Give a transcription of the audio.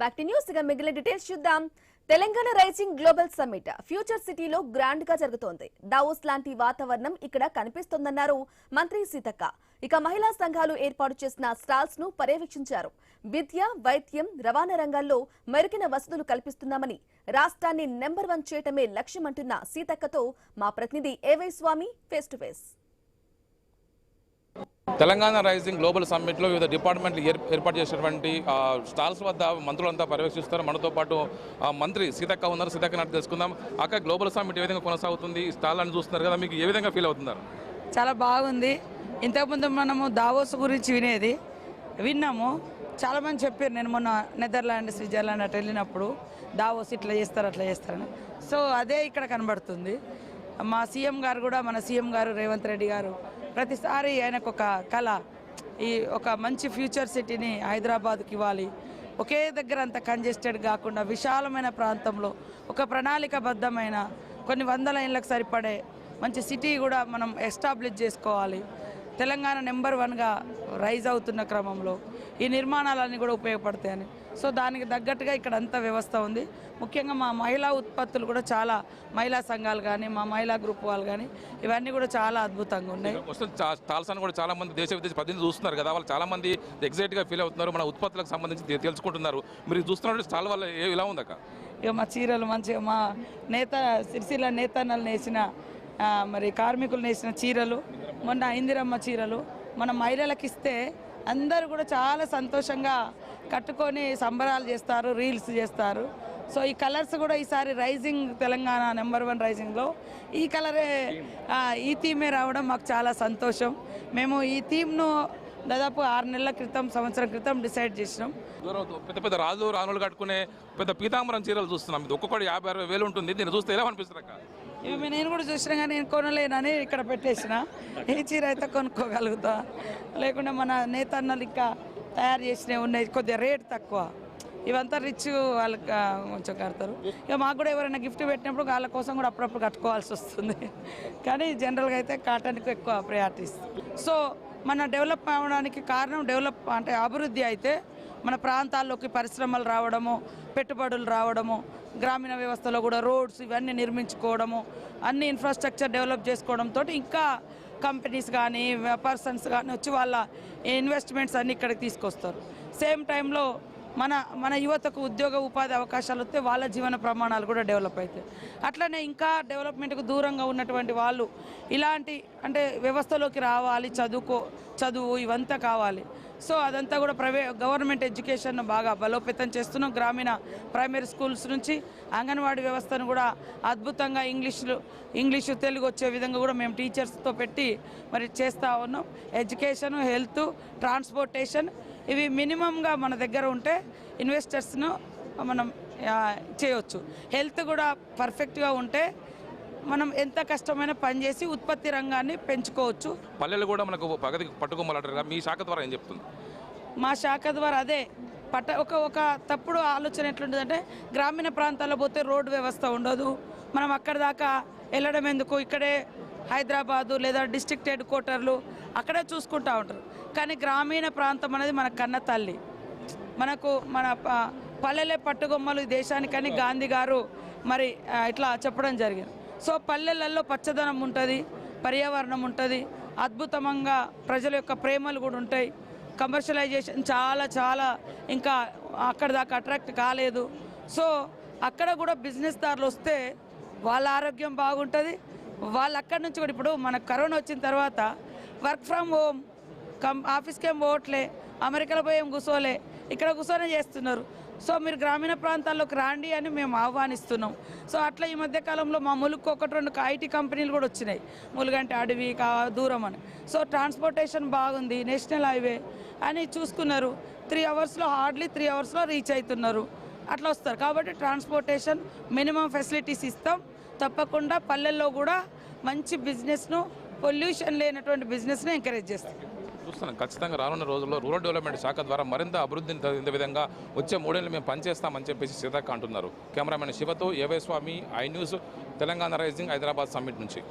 Back to news. మిగిలిన details చూద్దాం. Telangana rising global summit future సిటీలో గ్రాండ్ గా జరుగుతోంది. దావోస్ లాంటి వాతావరణం ఇక్కడ కనిపిస్తోందన్నారు మంత్రి సీతక్క. ఇక మహిళా సంఘాలు ఏర్పాటు చేసిన స్టాల్స్ ను పర్యవేక్షించారు. విద్య, వైద్యం, రవాణా రంగాల్లో మెరుగైన వసతులు కల్పిస్తున్నామని, రాష్ట్రాన్ని నెంబర్ 1 చేయటమే లక్ష్యమంటున్న సీతక్కతో మా ప్రతినిధి AY Swamy face to face. Telangana rising global సమ్మిట్లో వివిధ డిపార్ట్మెంట్లు ఏర్పాటు చేసినటువంటి స్టాల్స్ వద్ద మంత్రులంతా పర్యవేక్షిస్తారు. మనతో పాటు మంత్రి సీతక్క ఉన్నారు. సీతక్క నాటి తెలుసుకుందాం. అక్క, గ్లోబల్ సమ్మిట్ ఏ విధంగా కొనసాగుతుంది? ఈ స్టాల్ అని చూస్తున్నారు కదా, మీకు ఏ విధంగా ఫీల్ అవుతున్నారు? చాలా బాగుంది. ఇంతకుముందు మనము దావోస్ గురించి విన్నాము. చాలామంది చెప్పారు. నేను మొన్న నెదర్లాండ్, స్విట్జర్లాండ్ అటు వెళ్ళినప్పుడు దావోస్ ఇట్లా చేస్తారు అట్లా చేస్తారని. సో అదే ఇక్కడ కనబడుతుంది. మా సీఎం గారు కూడా, మన సీఎం గారు రేవంత్ రెడ్డి గారు ప్రతిసారి ఆయనకు ఒక కళ, ఈ ఒక మంచి ఫ్యూచర్ సిటీని హైదరాబాద్కి ఇవ్వాలి. ఒకే దగ్గర అంత కంజెస్టెడ్ కాకుండా విశాలమైన ప్రాంతంలో ఒక ప్రణాళికబద్ధమైన కొన్ని వందల ఏళ్ళకు సరిపడే మంచి సిటీ కూడా మనం ఎస్టాబ్లిష్ చేసుకోవాలి. తెలంగాణ నెంబర్ 1గా రైజ్ అవుతున్న క్రమంలో ఈ నిర్మాణాలన్నీ కూడా ఉపయోగపడతాయని. సో దానికి తగ్గట్టుగా ఇక్కడ అంత వ్యవస్థ ఉంది. ముఖ్యంగా మా మహిళా ఉత్పత్తులు కూడా చాలా, మహిళా సంఘాలు కానీ మా మహిళా గ్రూప్ వాళ్ళు కానీ ఇవన్నీ కూడా చాలా అద్భుతంగా ఉన్నాయి. స్టాల్స్ అని కూడా చాలా మంది దేశ విదేశ ప్రతినిధులు చూస్తున్నారు కదా, వాళ్ళు చాలా మంది ఎగ్జైట్గా ఫీల్ అవుతున్నారు. మన ఉత్పత్తులకు సంబంధించి తెలుసుకుంటున్నారు. మీరు చూస్తున్నట్టు స్టాల్ వల్ల ఎలా ఉంది అక్క? ఇక మా చీరలు మంచిగా, మా సిరిసిల్ల నేతన్నలు నేసిన మరి కార్మికులు నేసిన చీరలు, మొన్న ఇందిరమ్మ చీరలు మన మహిళలకు ఇస్తే అందరూ కూడా చాలా సంతోషంగా కట్టుకొని సంబరాలు చేస్తారు, రీల్స్ చేస్తారు. సో ఈ కలర్స్ కూడా ఈసారి రైజింగ్ తెలంగాణ నెంబర్ 1 రైజింగ్లో ఈ కలరే, ఈ థీమే రావడం మాకు చాలా సంతోషం. మేము ఈ థీమ్ను దాదాపు 6 నెలల క్రితం, సంవత్సరం క్రితం డిసైడ్ చేసినాం. పెద్ద పెద్ద రాజులు కట్టుకునే పెద్ద పీతాంబరం చీరలు చూస్తున్నాం. ఇది ఒక్కొక్కటి 50-60 ఉంటుంది. దీన్ని చూస్తే ఎలా అనిపిస్తుంది అక్క? నేను కూడా చూసినా కానీ నేను కొనలేనని ఇక్కడ పెట్టేసిన. ఈ చీర అయితే కొనుక్కోగలుగుతా, లేకుండా మన నేతన్నలు ఇంకా తయారు చేసినవి ఉన్నాయి, కొద్దిగా రేట్ తక్కువ. ఇవంతా రిచ్ వాళ్ళకి కొంచెం కడతారు. ఇక మాకు కూడా ఎవరైనా గిఫ్ట్ పెట్టినప్పుడు వాళ్ళ కోసం కూడా అప్పుడప్పుడు కట్టుకోవాల్సి వస్తుంది. కానీ జనరల్గా అయితే కాటన్కి ఎక్కువ ప్రయారిటీ ఇస్తుంది. సో మన డెవలప్ అవ్వడానికి కారణం, డెవలప్ అంటే అభివృద్ధి అయితే మన ప్రాంతాల్లోకి పరిశ్రమలు రావడము, పెట్టుబడులు రావడము, గ్రామీణ వ్యవస్థలో కూడా రోడ్స్ ఇవన్నీ నిర్మించుకోవడము, అన్ని ఇన్ఫ్రాస్ట్రక్చర్ డెవలప్ చేసుకోవడంతో ఇంకా కంపెనీస్ కానీ పర్సన్స్ కానీ వచ్చి వాళ్ళ ఇన్వెస్ట్మెంట్స్ అన్నీ ఇక్కడికి తీసుకొస్తారు. సేమ్ టైంలో మన యువతకు ఉద్యోగ ఉపాధి అవకాశాలు వస్తే వాళ్ళ జీవన ప్రమాణాలు కూడా డెవలప్ అవుతాయి. అట్లనే ఇంకా డెవలప్మెంట్కు దూరంగా ఉన్నటువంటి వాళ్ళు ఇలాంటి అంటే వ్యవస్థలోకి రావాలి, చదువు ఇవంతా కావాలి. సో అదంతా కూడా గవర్నమెంట్ ఎడ్యుకేషన్ బాగా బలోపేతం చేస్తున్నాం. గ్రామీణ ప్రైమరీ స్కూల్స్ నుంచి అంగన్వాడీ వ్యవస్థను కూడా అద్భుతంగా ఇంగ్లీషు తెలుగు వచ్చే విధంగా కూడా మేము టీచర్స్తో పెట్టి మరి చేస్తూ ఉన్నాం. ఎడ్యుకేషను, హెల్త్, ట్రాన్స్పోర్టేషన్ ఇవి మినిమంగా మన దగ్గర ఉంటే ఇన్వెస్టర్స్ను మనం చేయవచ్చు. హెల్త్ కూడా పర్ఫెక్ట్గా ఉంటే మనం ఎంత కష్టమైన పనిచేసి ఉత్పత్తి రంగాన్ని పెంచుకోవచ్చు. పల్లెలు కూడా మనకు ప్రగతికి పట్టుకోమలంటారు. మీ శాఖ ద్వారా ఏం చెప్తుంది? మా శాఖ ద్వారా అదే ఒక తప్పుడు ఆలోచన ఎట్లుంటుందంటే, గ్రామీణ ప్రాంతాల్లో పోతే రోడ్డు వ్యవస్థ ఉండదు, మనం అక్కడ దాకా వెళ్ళడం ఎందుకు, ఇక్కడే హైదరాబాదు లేదా డిస్ట్రిక్ట్ హెడ్ క్వార్టర్లు అక్కడే చూసుకుంటూ ఉంటారు. కానీ గ్రామీణ ప్రాంతం అనేది మన కన్న తల్లి. మన పల్లెలే పట్టుగొమ్మలు ఈ దేశానికని గాంధీ గారు మరి ఇట్లా చెప్పడం జరిగింది. సో పల్లెలలో పచ్చదనం ఉంటుంది, పర్యావరణం ఉంటుంది, అద్భుతంగా ప్రజల యొక్క ప్రేమలు కూడా ఉంటాయి. కమర్షియలైజేషన్ చాలా ఇంకా అక్కడ దాకా అట్రాక్ట్ కాలేదు. సో అక్కడ కూడా బిజినెస్ దారులు వస్తే వాళ్ళ ఆరోగ్యం బాగుంటుంది. వాళ్ళు అక్కడి నుంచి కూడా, ఇప్పుడు మనకు కరోనా వచ్చిన తర్వాత వర్క్ ఫ్రమ్ హోమ్, ఆఫీస్కి ఏం పోవట్లే, అమెరికాలో పోయి ఏం కూర్చోలే, ఇక్కడ కూర్చొనే చేస్తున్నారు. సో మీరు గ్రామీణ ప్రాంతాల్లోకి రాండి అని మేము ఆహ్వానిస్తున్నాం. సో అట్లా ఈ మధ్యకాలంలో మా ములుగుకు 1-2 ఐటీ కంపెనీలు కూడా వచ్చినాయి. ములుగంటే అడవి దూరం అని. సో ట్రాన్స్పోర్టేషన్ బాగుంది, నేషనల్ హైవే అని చూసుకున్నారు. 3 అవర్స్లో హార్డ్లీ 3 అవర్స్లో రీచ్ అవుతున్నారు. అట్లా వస్తారు. కాబట్టి ట్రాన్స్పోర్టేషన్ మినిమం ఫెసిలిటీస్ ఇస్తాం. తప్పకుండా పల్లెల్లో కూడా మంచి బిజినెస్ను, పొల్యూషన్ లేనటువంటి బిజినెస్ను ఎంకరేజ్ చేస్తాం. చూస్తున్నాం. ఖచ్చితంగా రానున్న రోజుల్లో రూరల్ డెవలప్మెంట్ శాఖ ద్వారా మరింత అభివృద్ధిని విధంగా వచ్చే 3 ఏళ్ళు మేము పనిచేస్తామని చెప్పేసి సీతక్క అంటున్నారు. కెమెరామెన్ శివతో AY Swamy, I news, Telangana rising Hyderabad summit నుంచి.